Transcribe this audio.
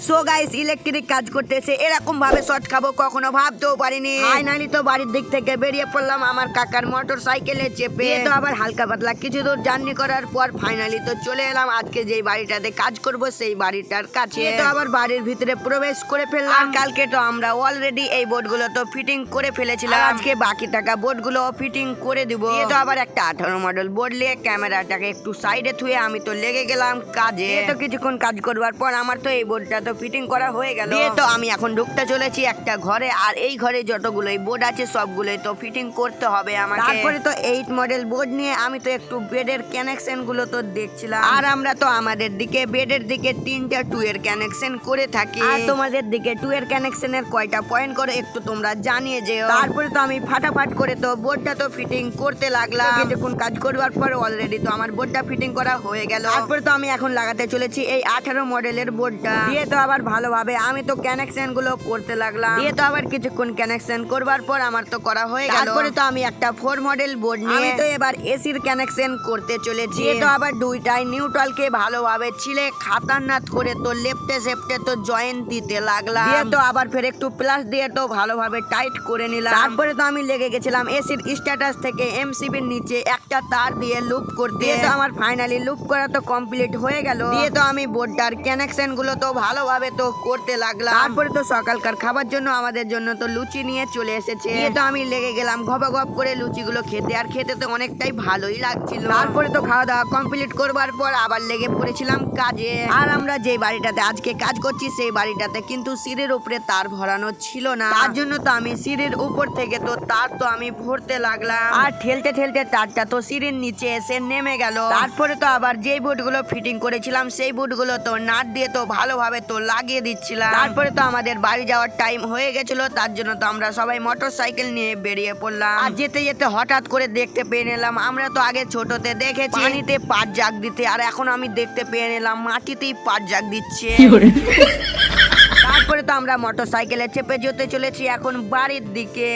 So guys, electric কাজ করতেছে এরকম ভাবে শর্ট খাবো কখনো ভাবতেও পারিনি। ফাইনালি তো বাড়ির দিক থেকে বেরিয়ে পড়লাম আমার কাকার মোটর সাইকেলে চেপে। তো আবার হালকা পাতলা কিছু দূর জার্নি করার পর ফাইনালি তো চলে এলাম আজকে যেই বাড়িটাতে কাজ করব সেই বাড়িটার কাছে। তো আবার বাড়ির ভিতরে প্রবেশ করে ফেললাম। কালকে তো আমরা অলরেডি এই বোর্ডগুলো তো ফিটিং করে ফেলেছিলাম, আজকে বাকি থাকা বোর্ডগুলো ফিটিং করে দিব। তো আবার একটা 18 মডেল বোর্ড নিয়ে ক্যামেরাটাকে একটু সাইডে থুয়ে আমি তো লেগে গেলাম কাজে। তো কিছুক্ষণ কাজ করবার পর আমার তো এই বোর্ডটা তো ফিটিং করা হয়ে গেল। তো আমি এখন ঢুকতে চলেছি একটা ঘরে, আর এই ঘরে যতগুলোই বোর্ড আছে সবগুলোই তো ফিটিং করতে হবে আমাকে। তারপরে তো 8 মডেল বোর্ড নিয়ে আমি তো একটু বেডের কানেকশন গুলো তো দেখছিলাম। আর আমরা তো আমাদের দিকে বেডের দিকে 3টা 2 এর কানেকশন করে থাকি, আর তোমাদের দিকে 2 এর কানেকশনের কয়টা পয়েন্ট করে একটু তোমরা জানিয়ে যেও। তারপরে তো আমি ফাটাফাট করে তো বোর্ডটা তো ফিটিং করতে লাগলাম। কিছুক্ষণ কাজ করবার পর অলরেডি তো আমার বোর্ডটা ফিটিং করা হয়ে গেল। তারপরে তো আমি এখন লাগাতে চলেছি এই 18 মডেলের বোর্ডটা দিয়ে। তো আবার ভালোভাবে আমি তো কানেকশন গুলো করতে লাগলাম। দিয়ে তো আবার কিছুক্ষণ কানেকশন করবার পর আমার তো করা হয়ে গেল। তারপরে তো আমি একটা 4 মডেল বোর্ড নিয়ে আমি তো এবার এসির কানেকশন করতে চলেছি। তো আবার দুইটাই নিউট্রালকে ভালোভাবে ছিলে খাতারনাথ করে তো লেফটে সেফটে তো জয়েন্ট দিতে লাগলাম। দিয়ে তো আবার ফের একটু প্লাস দিয়ে তো ভালোভাবে টাইট করে নিলাম। তারপরে তো আমি লেগে গেছিলাম এসির স্ট্যাটাস থেকে এমসিবির নিচে একটা তার দিয়ে লুপ করতে। তো আমার ফাইনালি লুপ করা তো কমপ্লিট হয়ে গেল। দিয়ে তো আমি বোর্ডটার কানেকশন গুলো তো ভালোভাবে তো করতে লাগলাম। তারপরে তো সকালকার খাবার জন্য আমাদের জন্য তো লুচি নিয়ে চলে এসেছে। দিয়ে তো আমি লেগে গেলাম গপ করে লুচিগুলো খেতে, আর খেতে তো অনেকটাই ভালোই লাগছিল। তারপরে তো খাওয়া দাওয়া কমপ্লিট করবার পর আবার লেগে পড়েছিলাম কাজে। আর আমরা যে বাড়িটাতে আজকে কাজ করছি সেই বাড়িটাতে কিন্তু সিঁড়ির উপরে তার ভরানো ছিল না, তার জন্য তো আমি সিঁড়ির উপর থেকে তো তার তো আমি ভরতে লাগলাম। আর ঠেলতে ঠেলতে তারটা তো সিঁড়ির নিচে এসে নেমে গেল। তারপরে তো আবার যেই বোর্ডগুলো ফিটিং করেছিলাম সেই বোর্ডগুলো তো নাট দিয়ে তো ভালোভাবে তো লাগিয়ে দিচ্ছিলাম। তারপরে তো আমাদের বাড়ি যাওয়ার টাইম হয়ে গেছিল, তার জন্য তো আমরা সবাই মোটর সাইকেল নিয়ে বেরিয়ে পড়লাম। আর যেতে যেতে হঠাৎ করে দেখতে পেয়ে নিলাম, আমরা তো আগে ছোটতে দেখেছি পানিতে পাট জাগ দিতে, আর এখন আমি দেখতে পেয়ে নিলাম মাটিতেই পাট জাগ দিচ্ছে। তারপরে তো আমরা মোটর সাইকেলে চেপে যেতে চলেছি এখন বাড়ির দিকে।